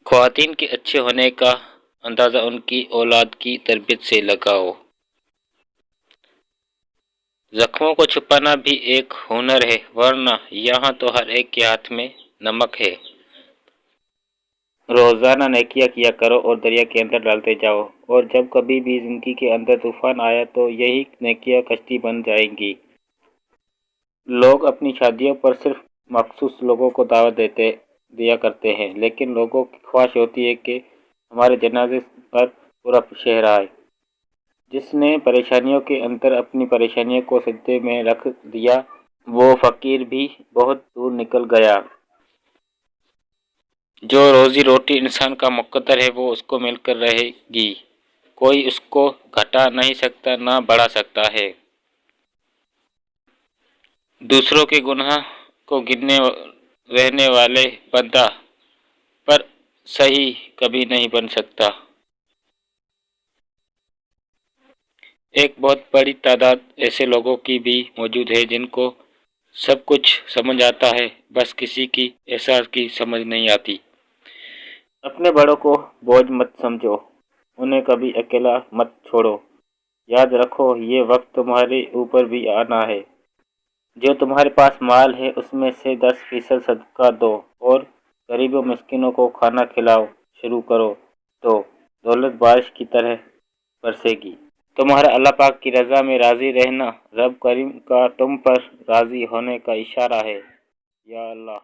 خواتین کے اچھے ہونے کا اندازہ ان کی اولاد کی تربیت سے لگاؤ۔ زخموں کو چھپانا بھی ایک ہنر ہے، ورنہ یہاں تو ہر ایک کے ہاتھ میں نمک ہے۔ روزانہ نیکیاں کیا کرو اور دریا کے اندر ڈالتے جاؤ، اور جب کبھی بھی زندگی کے اندر طوفان آیا تو یہی نیکیاں کشتی بن جائیں گی۔ لوگ اپنی شادیوں پر صرف مخصوص لوگوں کو دعوت دیا کرتے ہیں، لیکن لوگوں کی خواہش ہوتی ہے کہ ہمارے جنازے پر پورا شہر آئے۔ جس نے پریشانیوں کے اندر اپنی پریشانیوں کو سجدے میں رکھ دیا، وہ فقیر بھی بہت دور نکل گیا۔ جو روزی روٹی انسان کا مقدر ہے وہ اس کو مل کر رہے گی، کوئی اس کو گھٹا نہیں سکتا نہ بڑھا سکتا ہے۔ دوسروں کے گناہ کو گننے رہنے والے بندہ پر صحیح کبھی نہیں بن سکتا۔ ایک بہت بڑی تعداد ایسے لوگوں کی بھی موجود ہے جن کو سب کچھ سمجھ آتا ہے، بس کسی کی احساس کی سمجھ نہیں آتی۔ اپنے بڑوں کو بوجھ مت سمجھو، انہیں کبھی اکیلا مت چھوڑو۔ یاد رکھو یہ وقت تمہارے اوپر بھی آنا ہے۔ جو تمہارے پاس مال ہے اس میں سے 10% صدقہ دو، اور غریبوں مسکینوں کو کھانا کھلاؤ شروع کرو تو دولت بارش کی طرح برسے گی۔ تمہارا اللہ پاک کی رضا میں راضی رہنا رب کریم کا تم پر راضی ہونے کا اشارہ ہے۔ یا اللہ۔